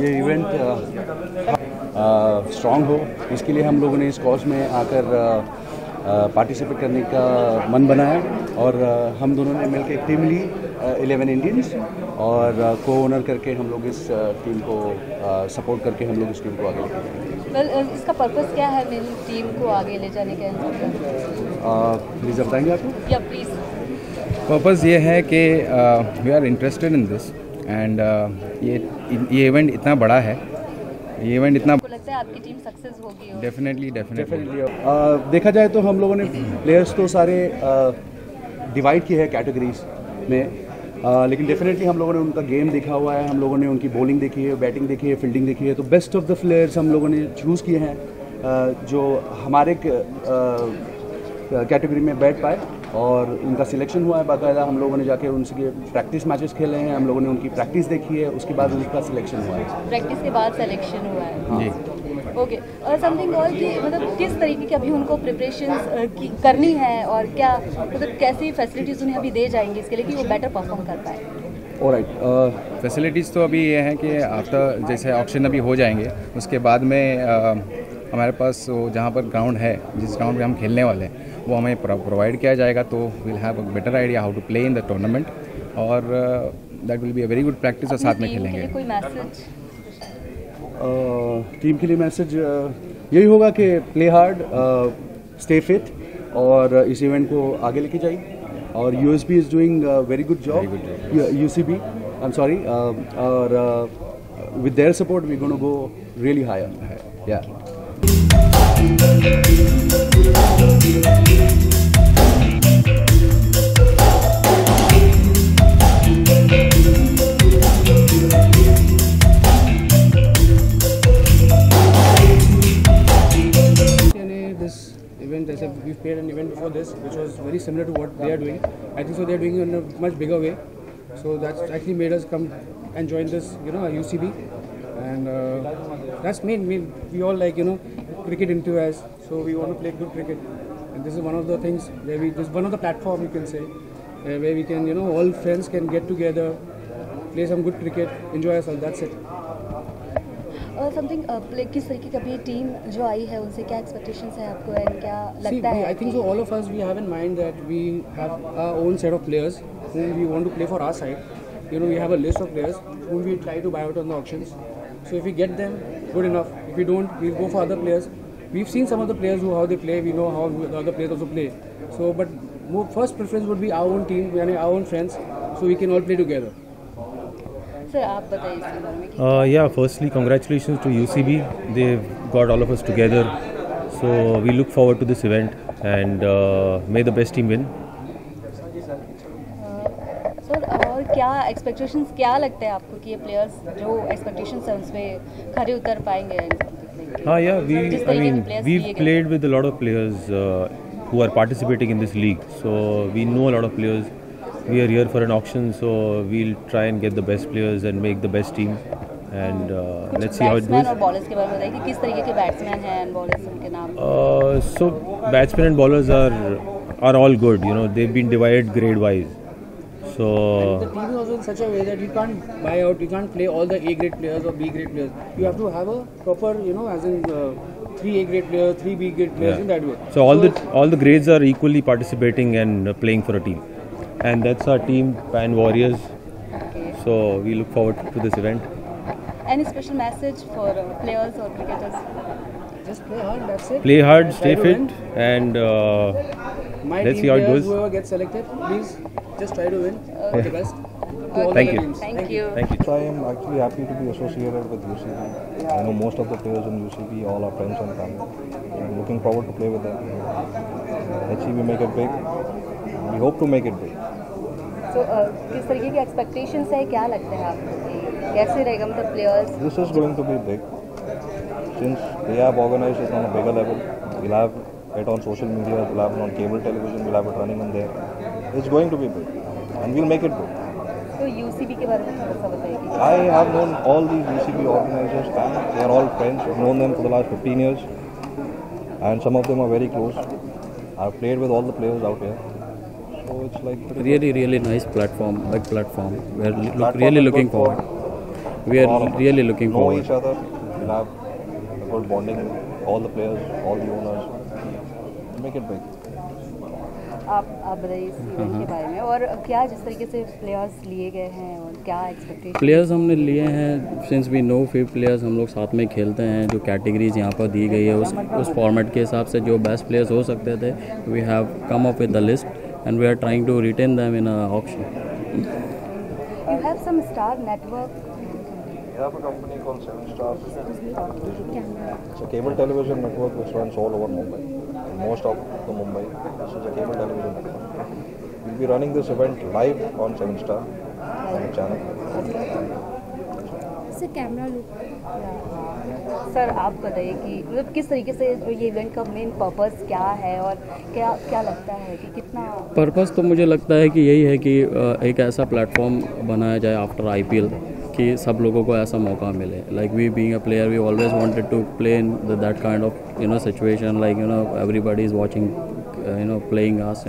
ये event strong हो, इसके लिए हम लोगों ने इस कॉज में आकर पार्टिसिपेट करने का मन बनाया और हम दोनों ने मिलकर एक टीम ली 11 इंडियंस और को ओनर करके हम लोग इस टीम को सपोर्ट करके हम लोग इस टीम को आगे लेके जाएंगे। इसका पर्पस क्या है मेरी टीम को आगे ले जाने का? प्लीज़ बताएंगे आपको? या प्लीज़। पर्पस ये है कि we are interested in this and ये इवेंट इतना बड़ा है, ये इवेंट इतना लगता है आपकी टीम सक्सेस होगी? डेफिनेटली देखा जाए तो हम लोगों ने प्लेयर्स तो सारे डिवाइड किए हैं कैटेगरीज में, लेकिन डेफिनेटली हम लोगों ने उनका गेम देखा हुआ है, हम लोगों ने उनकी बॉलिंग देखी है, बैटिंग देखी है, फील्डिंग देखी है, तो बेस्ट ऑफ द प्लेयर्स हम लोगों ने चूज़ किए हैं जो हमारे कैटेगरी में बैठ पाए और उनका सिलेक्शन हुआ है। बाकायदा हम लोगों ने जाके उनसे प्रैक्टिस मैचेस खेले हैं, हम लोगों ने उनकी प्रैक्टिस देखी है, उसके बाद उनका सिलेक्शन हुआ है। प्रैक्टिस के बाद सिलेक्शन हुआ है? हाँ। जी। ओके। और समथिंग और कि मतलब किस तरीके की अभी उनको प्रिपरेशंस करनी है और क्या मतलब कैसी फैसिलिटीज़ उन्हें अभी दे जाएंगी इसके लिए कि वो बेटर परफॉर्म कर पाए? ऑलराइट, फैसिलिटीज़ तो अभी ये है कि आफ्टर जैसे ऑक्शन अभी हो जाएंगे उसके बाद में हमारे पास वो जहाँ पर ग्राउंड है, जिस ग्राउंड पे हम खेलने वाले हैं वो हमें प्रोवाइड किया जाएगा, तो will have a better idea how to play in the tournament और that will be a very good practice और साथ में खेलेंगे। कोई मैसेज टीम के लिए मैसेज यही होगा कि प्ले हार्ड, स्टे फिट और इस इवेंट को आगे लेके जाइए और USB is doing very good job, UCB I am sorry, और with their support we gonna go really higher. या Event, जैसे we played an event before this which was very similar to what they are doing. I think so they are doing it in a much bigger way, so that's actually made us come and join this, UCB, and that's main we all like cricket enthusiasts, so we want to play good cricket, and this is one of the things where this is one of the platform you can say where we can all friends can get together, play some good cricket, enjoy ourselves, that's it. Something किस तरीके की अभी team जो आई है उनसे क्या expectations है आपको एंड क्या लगता है? I think so all of us we have in mind that we have our own set of players whom we want to play for our side. We have a list of players whom we try to buy out on the auctions. So if we get them, good enough. If we don't, we'll go for other players. We've seen some of the players how they play. We know how the other players also play. So, but first preference would be our own team, our own friends, so we can all play together. आप बताइए इसके बारे में। Yeah, firstly congratulations to UCB, they've got all of us together, so we look forward to this event and may the best team win. Sir और क्या expectations क्या लगता है आपको कि ये प्लेयर्स जो एक्सपेक्टेशंस है उसमें खरे उतर पाएंगे? Yeah, we've played with a lot of players who are participating in this league, so we know a lot of players. We are here for an auction, so we'll try and get the best players and make the best team, and let's see how it goes. और bowlers के बारे में बताइए कि किस तरीके के batsman हैं एंड बॉलर्स, उनके नाम? So batsmen and bowlers are all good. They've been divided grade wise. So and the team is also in such a way that you can't buy out, you can't play all the A grade players or B grade players. You have to have a proper, as in 3 A grade players, 3 B grade players, in that way. So all the grades are equally participating and playing for a team. And that's our team, Pan Warriors. Okay. So we look forward to this event. Any special message for players or cricketers? Just play hard, that's it. Play hard, stay Try to fit, win. and My let's team see how it players, goes. whoever gets selected, please just try to win. All the best. To all Thank the you. teams. Thank you. Thank you. So I am actually happy to be associated with UCB. I know most of the players in UCB, all our friends and family. I'm looking forward to play with them. Let's see we make it big. We hope to make it big. So किस तरीके की expectations है, क्या लगता है आपको कि कैसे रहेगा मतलब players? This is going to be big. Since they have organized it on a bigger level, we'll have it on social media, we'll have it on cable television, we'll have it running on there. It's going to be big, and we'll make it big. तो UCB के बारे में थोड़ा सा बताइए। I have known all these UCB organizers, and they are all friends. I've known them for the last 15 years, and some of them are very close. I've played with all the players out here. So it's like really nice platform, big platform. We're really looking forward. we are really looking know forward. each other. We'll have a good bonding with all the players, all the owners. Make it big. आप बताइए इस event के बारे में, और क्या जिस तरीके से प्लेयर्स लिए गए हैं और क्या एक्सपेक्टेशन? प्लेयर्स हमने लिए हैं सिंस वी नो 5 प्लेयर्स हम लोग साथ में खेलते हैं। जो कैटेगरीज यहाँ पर दी गई है उस फॉर्मेट के हिसाब से जो बेस्ट प्लेयर्स हो सकते थे, we have come up with the list and we are trying to retain them in auction. You have some star network. We have a company called 7 Stars. It's a cable television network which runs all over Mumbai. Most of the Mumbai. This is a cable television network. We'll be running this event live on 7 Star on the channel. Sir camera look sir आप बताइए कि मतलब किस तरीके से ये event का main purpose क्या है, और क्या लगता है कि कितना पर्पस तो मुझे लगता है कि यही है कि एक ऐसा प्लेटफॉर्म बनाया जाए आफ्टर IPL कि सब लोगों को ऐसा मौका मिले। Like we being a player we always wanted to play in that kind of situation, like everybody is watching playing us,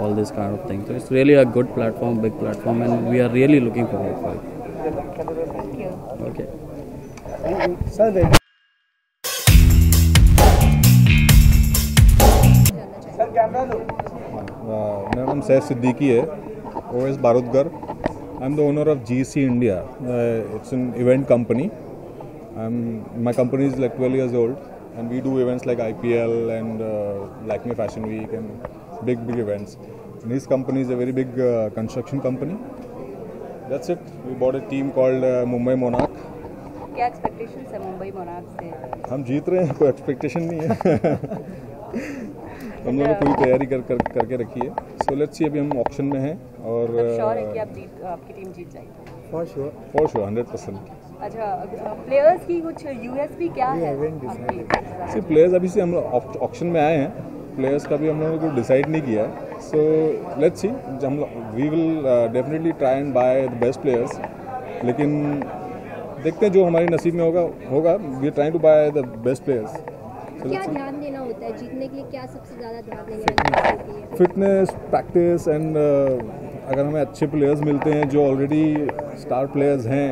all this kind of thing. So it's really a good platform, big platform, and we are really looking forward for it. Thank you. Okay. मेरा नाम सैफ सिद्दीकी है, OS बारूदगर. I'm the owner of GC India. It's an event company. My company is like 12 years old, and we do events like IPL and Lakme Fashion Week and big events. And this company is a very big construction company. That's it. We bought a team called Mumbai Monarch. क्या expectations है Mumbai monarch से? हम जीत रहे हैं, कोई expectation नहीं है. हम लोगों ने पूरी तैयारी करके रखी है. सो लेट्स सी, अभी हम ऑक्शन में हैं और श्योर है कि आपकी टीम जीत जाएगी? For sure 100%. अच्छा, प्लेयर्स की कुछ USP क्या है आपकी? सी प्लेयर्स अभी से हम लोग ऑक्शन में आए हैं. प्लेयर्स का भी हम लोगों को डिसाइड नहीं किया है. सो लेट्स सी, हम we will definitely try and buy the best players. लेकिन देखते हैं जो हमारे नसीब में होगा. We are trying to buy the best players. क्या ध्यान देना होता है जीतने के लिए? क्या सबसे ज़्यादा ध्यान देना होती है? फिटनेस, प्रैक्टिस एंड अगर हमें अच्छे प्लेयर्स मिलते हैं जो ऑलरेडी स्टार प्लेयर्स हैं,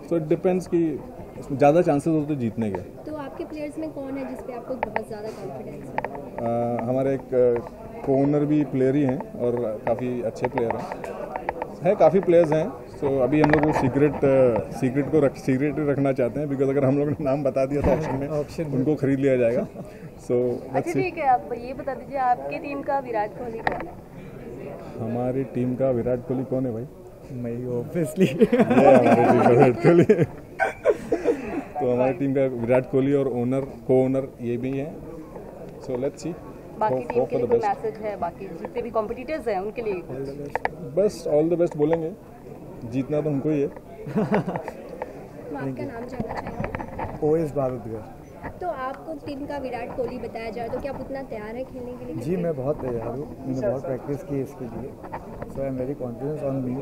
तो इट डिपेंड्स कि इसमें ज़्यादा चांसेस होते हैं जीतने के. तो आपके प्लेयर्स में कौन है जिस पे आपको बहुत ज़्यादा कॉन्फिडेंस है? हमारे एक को-ओनर भी प्लेयर ही हैं और काफ़ी अच्छे प्लेयर हैं. काफ़ी प्लेयर्स हैं. तो अभी हम लोग सीक्रेट रखना चाहते हैं, बिकॉज अगर हम लोग ने नाम बता दिया तो ऑक्शन में उनको खरीद लिया जाएगा. सो अच्छा ठीक है, आप ये बता दीजिए आपकी टीम का विराट कोहली कौन है? हमारी टीम का विराट कोहली कौन है भाई? मैं ऑब्वियसली हमारी टीम का विराट कोहली. तो हमारी टीम का विराट कोहली और को-ओनर ये भी हैं. सो लेट्स सी. बाकी टीम के लिए कोई मैसेज है? बाकी जितने भी कॉम्पिटिटर्स हैं उनके लिए बस ऑल द बेस्ट बोलेंगे. जीतना तो हमको ही है. आपका नाम जानना चाहेंगे? OS बारूदगर. तो आपको टीम का विराट कोहली बताया जाए तो क्या आप उतना तैयार हैं खेलने के लिए? जी मैं बहुत तैयार हूँ. मैंने बहुत प्रैक्टिस की इसके लिए. So I am very confidence on me.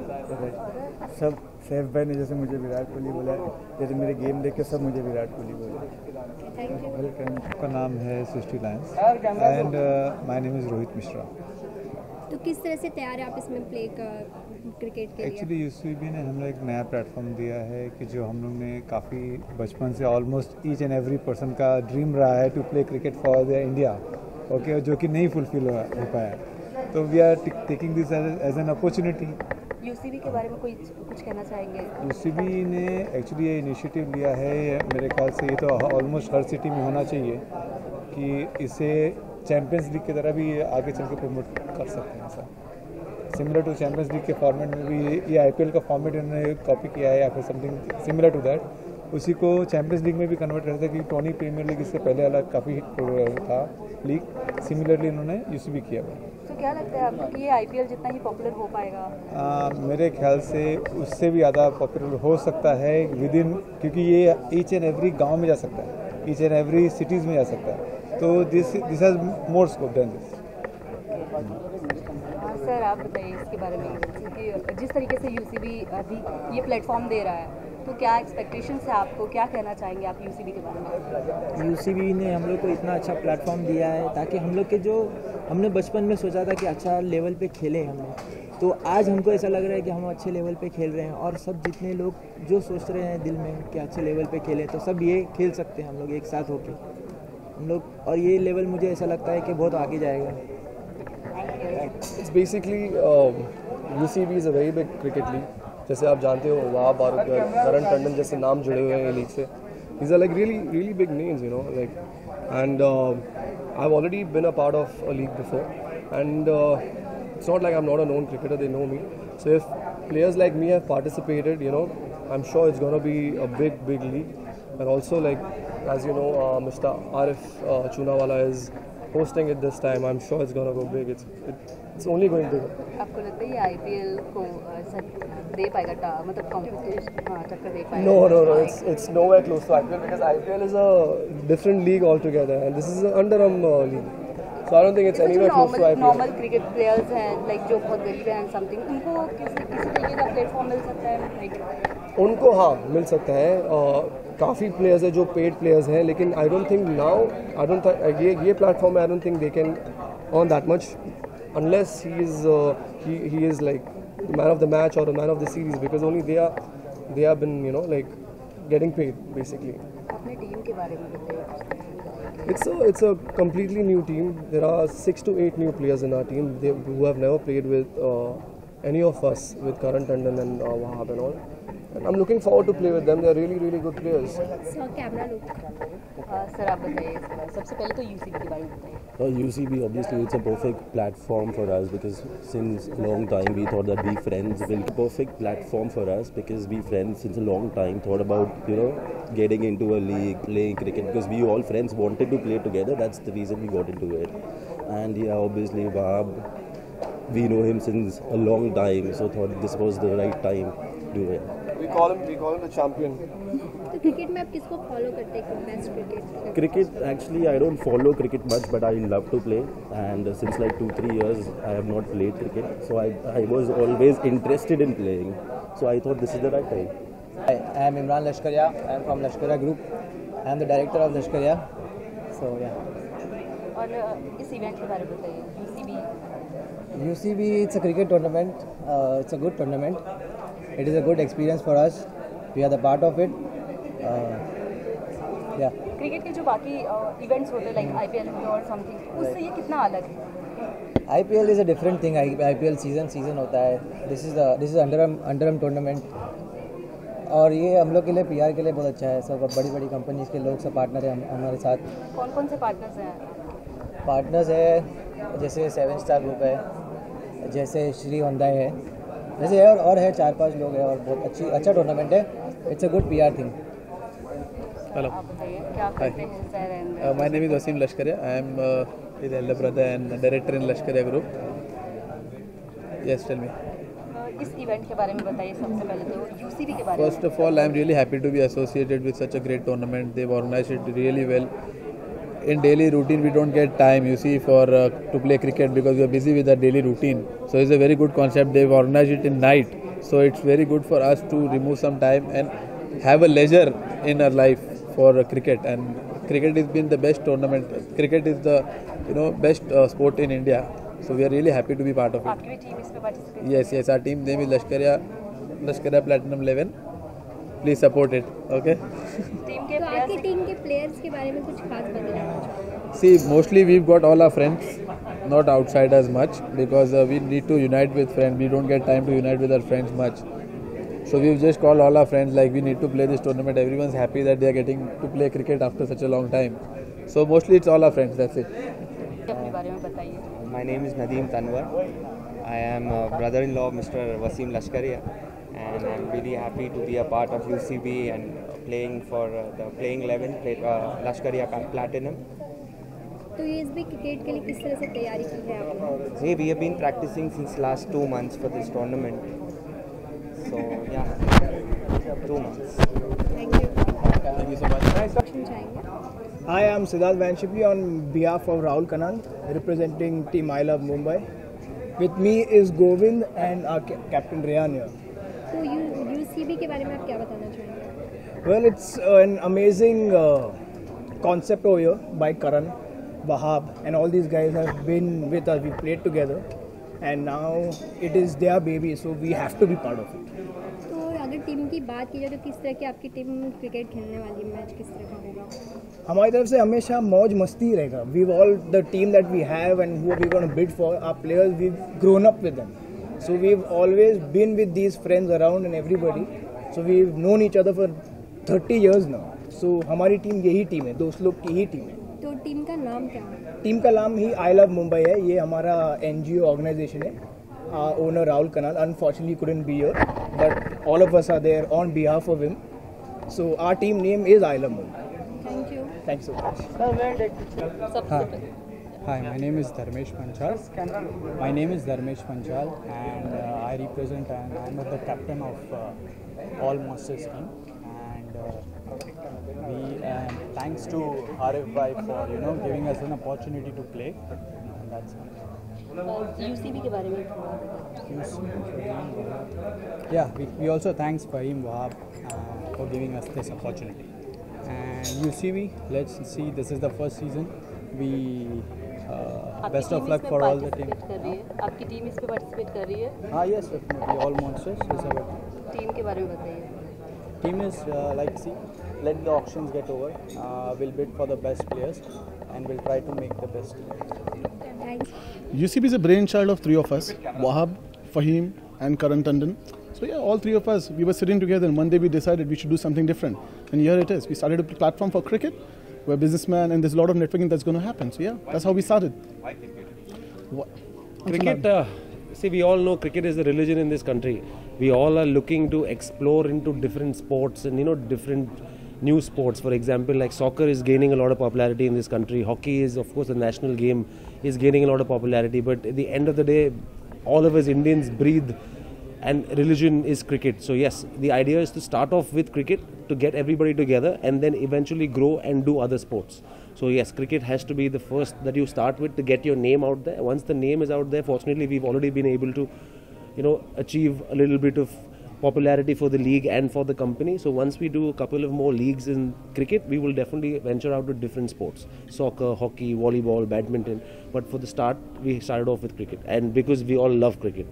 सब सैफ भाई ने जैसे मुझे विराट कोहली बोला, जैसे मेरे गेम देख के सब मुझे विराट कोहली बोला. Thank you. वेलकम. का नाम है Srishti Lions and my name is Rohit Mishra. तो किस तरह से तैयार है आप इसमें प्ले का क्रिकेट के लिए? एक्चुअली UCB ने हम लोग एक नया प्लेटफॉर्म दिया है कि जो हम लोग ने काफ़ी बचपन से almost each and every person का ड्रीम रहा है to play cricket for the India, okay, जो कि नहीं फुलफिल हो पाया. तो we are taking this as an opportunity. UCB के बारे में कुछ कहना चाहेंगे? UCB ने एक्चुअली ये इनिशिएटिव लिया है. मेरे ख्याल से ये तो ऑलमोस्ट हर सिटी में होना चाहिए कि इसे चैम्पियंस लीग की तरह भी आगे चल के प्रमोट कर सकते हैं. ऐसा सिमिलर टू चैम्पियंस लीग के फॉर्मेट में भी ये IPL का फॉर्मेट इन्होंने कॉपी किया है या फिर समथिंग सिमिलर टू दैट. उसी को चैम्पियंस लीग में भी कन्वर्ट करते हैं कि टोनी प्रीमियर लीग इससे पहले अलग काफ़ी था लीग. सिमिलरली इन्होंने UCB किया हुआ. तो क्या लगता है आपको कि ये IPL जितना ही पॉपुलर हो पाएगा? मेरे ख्याल से उससे भी ज़्यादा पॉपुलर हो सकता है विद इन, क्योंकि ये ईच एंड एवरी गांव में जा सकता है, ईच एंड एवरी सिटीज़ में जा सकता है. तो this has more scope than this. Sir आप बताइए इसके बारे में, क्योंकि जिस तरीके से UCB अभी ये प्लेटफॉर्म दे रहा है, तो क्या एक्सपेक्टेशंस है आपको? क्या कहना चाहेंगे आप UCB के बारे में? UCB ने हम लोग को इतना अच्छा प्लेटफॉर्म दिया है ताकि हम लोग के जो हमने बचपन में सोचा था कि अच्छा लेवल पे खेलें हम लोग, तो आज हमको ऐसा लग रहा है कि हम अच्छे लेवल पे खेल रहे हैं और सब जितने लोग जो सोच रहे हैं दिल में कि अच्छे लेवल पे खेलें तो सब ये खेल सकते हैं हम लोग एक साथ होके हम लोग, और ये लेवल मुझे ऐसा लगता है कि बहुत आगे जाएगा. It's basically UCB is a very big cricket league. जैसे आप जानते हो वहाँ बारूकर, करण टंडन जैसे नाम जुड़े हुए हैं ये लीग से. These are like really big names, you know, like, and I've already been a part of a league before, and it's not like I'm not a known cricketer. They know me. So if players like me have participated, you know, I'm sure it's gonna be a big league. And also, like, as you know, Mr. Arif Chunawala is hosting it this time. I'm sure it's gonna go big. It's only going bigger. आपको लगता है ये IPL को दे पाएगा मतलब competition टक्कर दे पाएगा? No. It's nowhere close to IPL because IPL is a different league altogether, and this is an underarm league. So I don't think it's anywhere close to IPL. Normal cricket players हैं like जो बहुत गरीब हैं something, उनको किसी तरीके का platform मिल सकता है लाइक? उनको हाँ मिल सकता है. काफ़ी प्लेयर्स हैं जो पेड प्लेयर्स हैं, लेकिन आई डोंट थिंक ये platform I don't think they can earn that much unless he is like the man of the match or the man of the series, because only they have been, you know, like getting paid basically. अपने team के बारे में बताइए. It's a completely new team. There are 6 to 8 new players in our team who have never played with any of us, with Karan Tandon and Wahab and all. And I'm looking forward to play with them. They're really good players. Sir camera look. Sir आप बताइए सबसे पहले तो UCB के बारे में बताइए. UCB, obviously, it's a perfect platform for us because since a long time we thought that we friends will be a perfect platform for us because we friends since a long time thought about, you know, getting into a league, playing cricket because we all friends wanted to play together. That's the reason we got into it. And yeah, obviously, Wahab, we know him since a long time, so thought this was the right time to do it. We call him the champion. तो cricket में आप किसको follow करते हैं best cricket? Cricket, actually, I don't follow cricket much, but I love to play. And since like 2-3 years, I have not played cricket. So I was always interested in playing. So I thought this is the right time. I am Imran Lashkaria. I am from Lashkaria Group. I am the director of Lashkaria. So yeah. और इस event के बारे में बताइए. UCB, it's a cricket tournament. It's a good tournament. It is a good experience for us. We are the part of it. Yeah. Cricket के जो बाकी events होते हैं लाइक IPL और समथिंग, उससे ये कितना अलग है? IPL is a different thing. IPL season होता है. This is underarm tournament. और ये हम लोग के लिए PR के लिए बहुत अच्छा है. सब बड़ी कंपनीज के लोग सब पार्टनर हैं हमारे साथ. कौन से पार्टनर्स हैं? पार्टनर्स है जैसे 7 स्टार ग्रुप है, जैसे श्री होंडाई है, जैसे है और है 4-5 लोग हैं और बहुत अच्छा टूर्नामेंट है. It's a good PR thing. Hello. Hi. My name is Wasim Lashkaria. I am his elder brother and director in Lashkaria Group. Yes, tell me. इस इवेंट के बारे में बताइए सबसे पहले तो UCB के बारे में. First of all, I am really happy to be associated with such a great tournament. They've organized it really well. In daily routine, we don't get time, you see, for to play cricket because we are busy with our daily routine. So it's a very good concept. They've organized it in night, so it's very good for us to remove some time and have a leisure in our life for cricket. And cricket has been the best tournament. Cricket is the best sport in India. So we are really happy to be part of it. आपकी भी team इस पे participate? Yes. Our team name is Lashkaria Platinum 11. Please support it. Okay. Team के players के बारे में कुछ खास बताना. See, mostly we've got all our friends, not outsiders much, because we need to unite with friends. We don't get time to unite with our friends much. So we've just called all our friends, like we need to play this tournament. Everyone's happy that they are getting to play cricket after such a long time. So mostly it's all our friends, that's it. अपने बारे में बताइए. My name is Nadeem Tanwar. I am a brother-in-law of Mr. Wasim Lashkaria, and I'm really happy to be a part of UCB and playing for the playing 11 Lashkaria Platinum. तो ये इसमें cricket के लिए किस तरह से तैयारी की है आपने? Hey, we have been practicing since last 2 months for this tournament. So yeah, 2 months. Thank you. Thank you so much. Hi, I'm Siddharth Vanshipi on behalf of Rahul Kannan, representing Team I Love Mumbai. With me is Govind and our captain Rehan here. तो UCB के बारे में आप क्या बताना चाहेंगे? Well, it's an amazing concept over here by Karan, Wahab, and all these guys have been with us. We played together, and now it is their baby, so we have to be part of it. तो अगर team की बात की जाए तो किस तरह की आपकी टीम क्रिकेट खेलने वाली है, मैच किस तरह का होगा? हमारी तरफ से हमेशा मौज मस्ती रहेगा. We all the team that we have and who we gonna bid for our players, we grown up with them, so we have always been with these friends around and everybody, so we have known each other for 30 years now. सो हमारी टीम यही team है, दोस्त लोग की ही team है. तो टीम का नाम क्या है? टीम का नाम ही आई लव मुंबई है. ये हमारा NGO ऑर्गेनाइजेशन है. Owner Rahul Kanal unfortunately couldn't be here, but all of us are there on behalf of him. So our team name is I love Mumbai. Thank you. Thanks so much. Hi, my name is Dharmesh Panchal. My name is Dharmesh Panchal, and I represent and I'm the captain of all Monsters team. And we thanks to Harif bhai for giving us an opportunity to play. And that's it. UCB के बारे में Yeah, we also thanks Fahim Wahab for giving us this opportunity. And UCB, let's see, this is the first season. We best of luck for all the team. आपकी team इस पे participate कर रही है? हाँ, yes, definitely. All Monsters is our team के बारे में बताइए. team is like, see, let the auctions get over. We'll bid for the best players and we'll try to make the best team. UCB is a brainchild of three of us, Wahab, Fahim and Karan Tandon. So yeah, all three of us, we were sitting together and one day we decided we should do something different. And here it is. We started a platform for cricket. We're businessmen and there's a lot of networking that's going to happen. So yeah, that's how we started. Cricket, see, we all know cricket is the religion in this country. We all are looking to explore into different sports and different new sports. For example, like soccer is gaining a lot of popularity in this country. Hockey is, of course, a national game, is gaining a lot of popularity. But at the end of the day, all of us Indians breathe and religion is cricket. So yes, the idea is to start off with cricket to get everybody together and then eventually grow and do other sports. So yes, cricket has to be the first that you start with to get your name out there. Once the name is out there, fortunately we've already been able to achieve a little bit of popularity for the league and for the company. So once we do a couple of more leagues in cricket, we will definitely venture out to different sports. Soccer, hockey, volleyball, badminton. But for the start, we started off with cricket. And because we all love cricket.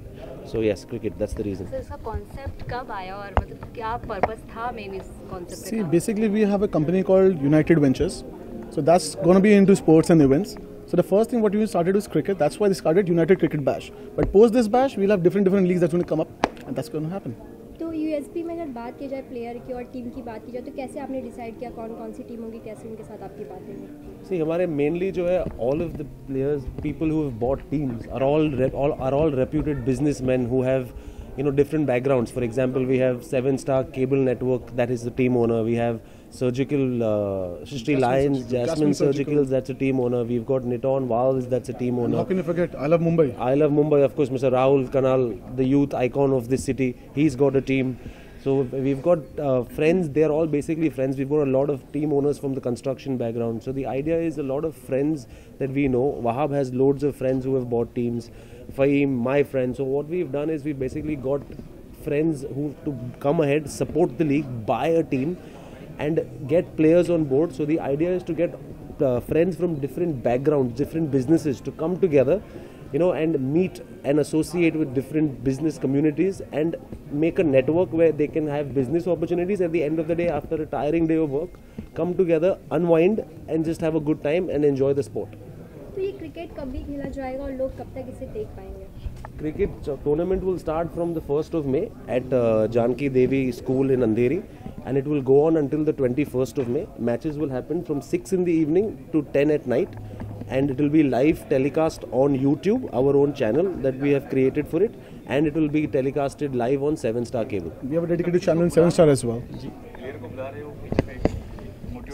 So yes, cricket, that's the reason. So इसका concept कब आया और मतलब क्या purpose था main इस concept See, basically we have a company called United Ventures. So that's going to be into sports and events. So the first thing what we started was cricket. That's why they started United Cricket Bash. But post this bash, we'll have different leagues that's going to come up. And that's going to happen. तो USP में अगर बात की जाए player की और team की बात की जाए तो कैसे आपने डिसाइड किया कौन कौन सी टीम होगी, कैसे उनके साथ आपकी बातें हुई? See, हमारे mainly जो है all of the players, people who have bought teams are all reputed businessmen who have different backgrounds. For example, we have 7-Star Cable Network, that is the team owner. We have Surgical Srishti Lions, Jasmine Surgicals, that's a team owner. We've got Niton Valves, that's a team owner. How can you forget? I love Mumbai. I love Mumbai, of course. Mr. Rahul Kanal, the youth icon of this city, he's got a team. So we've got friends, they're all basically friends. We've got a lot of team owners from the construction background. So the idea is a lot of friends that we know. Wahab has loads of friends who have bought teams. Fahim, my friend. So what we've done is we've basically got friends who to come ahead, support the league, buy a team and get players on board. So the idea is to get friends from different backgrounds, different businesses to come together, and meet and associate with different business communities and make a network where they can have business opportunities at the end of the day after a tiring day of work, come together, unwind and just have a good time and enjoy the sport. तो ये cricket कब भी खेला जाएगा और लोग कब तक इसे देख पाएंगे? Cricket tournament will start from the 1st of May at Janki Devi School in Andheri and it will go on until the 21st of May. Matches will happen from 6 in the evening to 10 at night and it will be live telecast on YouTube, our own channel that we have created for it, and it will be telecasted live on 7-Star Cable. We have a dedicated channel in 7-Star as well.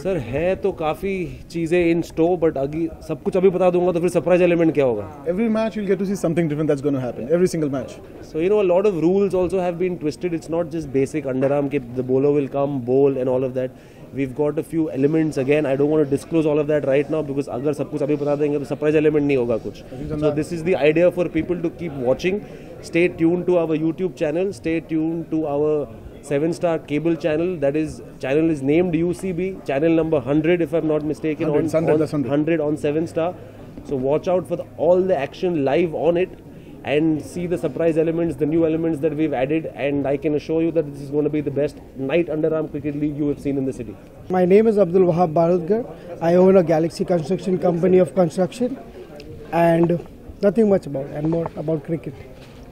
Sir है तो काफ़ी चीज़ें इन store but अभी सब कुछ अभी बता दूंगा तो फिर सरप्राइज एलिमेंट क्या होगा? Every match you'll get to see something different that's going to happen. Every single match. So a lot of rules also have been twisted. It's not just basic underarm ke the bowler will come, bowl and all of that. We've got a few elements. Again, I don't want to disclose all of that right now because अगर सब कुछ अभी बता देंगे तो surprise element नहीं होगा कुछ. So this is the idea for people to keep watching. Stay tuned to our YouTube channel. Stay tuned to our 7-Star Cable channel. Channel is named UCB. Channel number 100 if I'm not mistaken. 100 on 7-Star. So watch out for all the action live on it. and see the surprise elements, the new elements that we've added, and I can assure you that this is going to be the best night underarm cricket league you have seen in the city. My name is Abdul Wahab Barudgar. I own a Galaxy Construction company of construction, and nothing much about and more about cricket.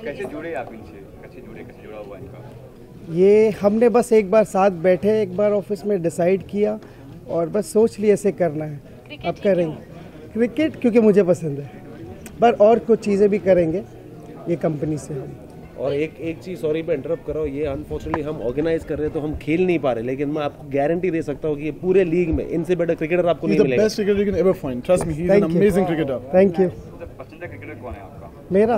कैसे जुड़े आप इनसे? कैसे जुड़ा हुआ इनका? ये हमने बस एक बार साथ बैठे, एक बार ऑफिस में डिसाइड किया और बस सोच लिया ऐसे करना है, अब करेंगे क्रिकेट क्योंकि मुझे पसंद है, पर और कुछ चीज़ें भी करेंगे ये कंपनी से हम। और एक चीज़, सॉरी मैं इंटरप्ट कर रहा हूँ, ये अनफॉर्चुनेटली हम ऑर्गेनाइज कर रहे हैं तो हम खेल नहीं पा रहे, लेकिन मैं आपको गारंटी दे सकता हूँ कि ये पूरे लीग में इनसे बेटर क्रिकेटर आपको नहीं मिलेगा। He's the best cricketer you can ever find. Trust me, he's an amazing cricketer. Thank you. पसंदीदा क्रिकेटर कौन है आपका? मेरा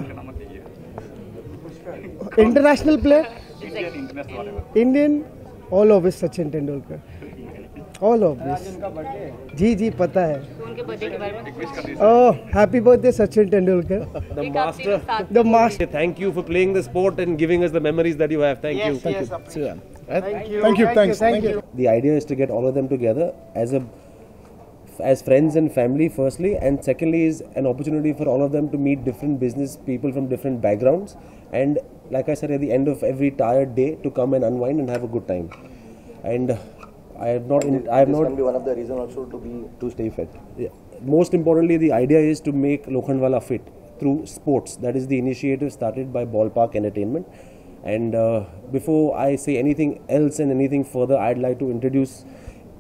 international player Indian all obvious Sachin Tendulkar, all obvious. जी पता है। Oh happy birthday Sachin Tendulkar, the master. Thank you for playing the sport and giving us the memories that you have. Thank you. Thank you. The idea is to get all of them together as friends and family firstly, and secondly is an opportunity for all of them to meet different business people from different backgrounds, and like I said, at the end of every tired day to come and unwind and have a good time. And this can be one of the reasons also to stay fit. Yeah. Most importantly, the idea is to make Lokhandwala fit through sports. That is the initiative started by Ballpark Entertainment. And before I say anything else and anything further, I'd like to introduce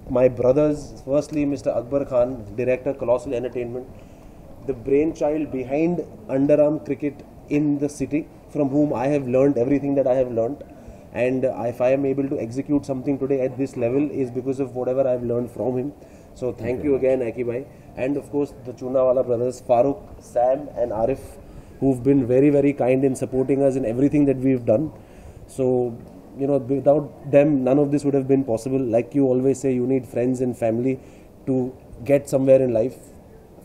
my brothers. Firstly, Mr. Akbar Khan, Director, Colossal Entertainment, the brainchild behind underarm cricket in the city, from whom I have learned everything that I have learned. And if I am able to execute something today at this level is because of whatever I've learned from him. So thank you again, Aki bhai. And of course, the Chunawala brothers, Farooq, Sam and Arif, who've been very, very kind in supporting us in everything that we've done. So, you know, without them, none of this would have been possible. Like you always say, you need friends and family to get somewhere in life.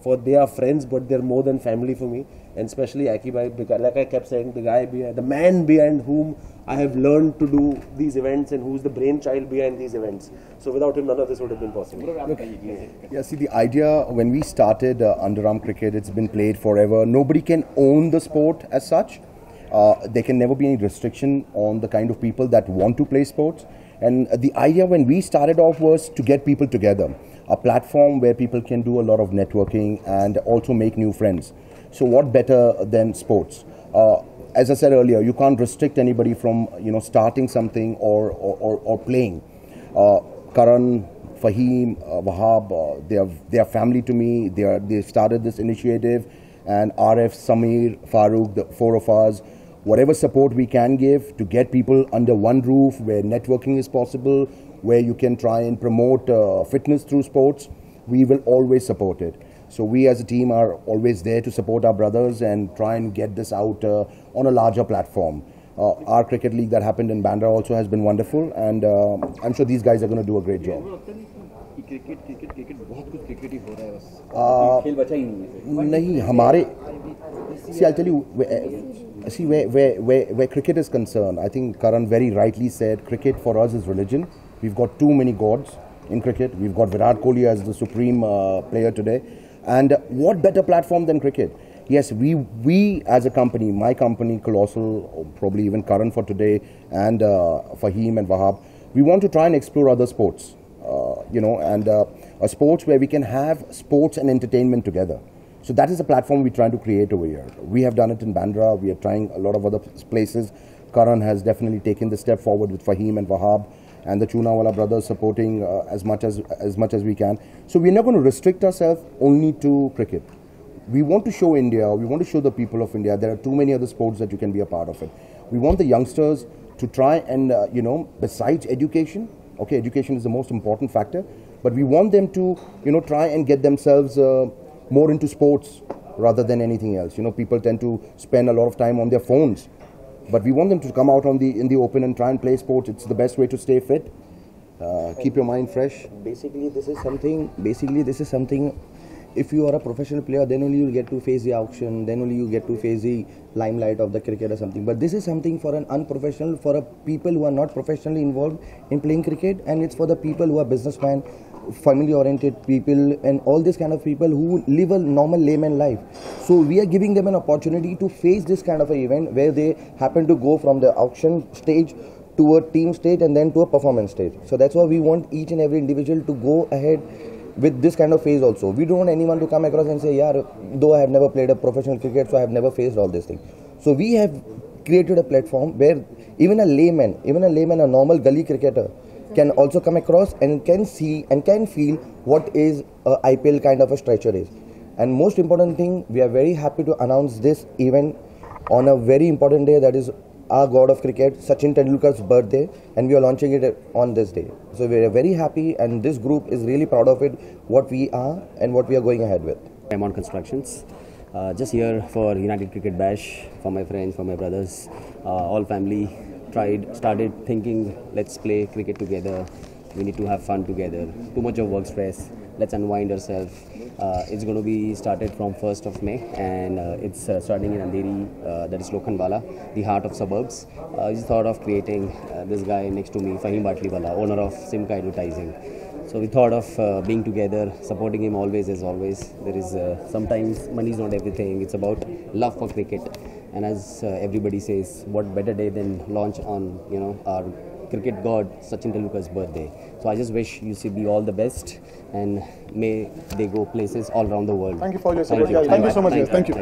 For they are friends, but they're more than family for me. And especially Aki bhai, because like I kept saying, the man behind whom I have learned to do these events and who's the brainchild behind these events. So without him, none of this would have been possible. Yeah, see, the idea when we started underarm cricket, it's been played forever. Nobody can own the sport as such. There can never be any restriction on the kind of people that want to play sports. And the idea when we started off was to get people together. A platform where people can do a lot of networking and also make new friends. So what better than sports? As I said earlier, you can't restrict anybody from starting something or playing. Karan, Fahim, Wahab, they are family to me. They started this initiative, and Arif, Samir, Farooq, the four of us, whatever support we can give to get people under one roof where networking is possible, where you can try and promote fitness through sports, we will always support it. So we as a team are always there to support our brothers and try and get this out on a larger platform. Our cricket league that happened in Bandra also has been wonderful, and I'm sure these guys are going to do a great job. नहीं हमारे see, I'll tell you, where cricket is concerned, I think Karan very rightly said, cricket for us is religion. We've got too many gods in cricket. We've got Virat Kohli as the supreme player today. And what better platform than cricket? Yes, we as a company, my company, Colossal, probably even Karan for today, and Fahim and Wahab, we want to try and explore other sports, and a sports where we can have sports and entertainment together. So that is the platform we're trying to create over here. We have done it in Bandra. We are trying a lot of other places. Karan has definitely taken the step forward with Fahim and Wahab, and the Chunawala brothers supporting as much as we can. So we're not going to restrict ourselves only to cricket. We want to show India, we want to show the people of India, there are too many other sports that you can be a part of it. We want the youngsters to try and, besides education, okay, education is the most important factor, but we want them to, try and get themselves more into sports rather than anything else. People tend to spend a lot of time on their phones, but we want them to come out in the open and try and play sports. It's the best way to stay fit, keep your mind fresh. Basically, this is something. If you are a professional player, then only you get to face the auction, then only you get to face the limelight of the cricket or something. But this is something for an unprofessional, for people who are not professionally involved in playing cricket, and it's for the people who are businessmen, family oriented people and all this kind of people who live a normal layman life. So we are giving them an opportunity to face this kind of an event where they happen to go from the auction stage to a team stage and then to a performance stage. So that's why we want each and every individual to go ahead with this kind of phase also. We don't want anyone to come across and say, yeah, though I have never played a professional cricket, so I have never faced all these things. So we have created a platform where even a layman, a normal gully cricketer can also come across and can see and can feel what is a IPL kind of a structure is. And most important thing, we are very happy to announce this event on a very important day, that is our god of cricket, Sachin Tendulkar's birthday, and we are launching it on this day. So we are very happy, and this group is really proud of it, what we are and what we are going ahead with. Diamond Constructions. Just here for United Cricket Bash, for my friends, for my brothers, all family. Started thinking, let's play cricket together. We need to have fun together. Too much of work stress. Let's unwind ourselves. It's going to be started from 1st of May, and it's starting in Andheri, that is Lokhandwala, the heart of suburbs. I just thought of creating this guy next to me, Fahim Batliwala, owner of Simca Advertising. So we thought of being together, supporting him always as always. There is sometimes money is not everything. It's about love for cricket. And as everybody says, what better day than launch on our cricket god Sachin Tendulkar's birthday. So I just wish UCB all the best, and may they go places all around the world. Thank you for your support, guys. Thank you so much, guys. Thank you.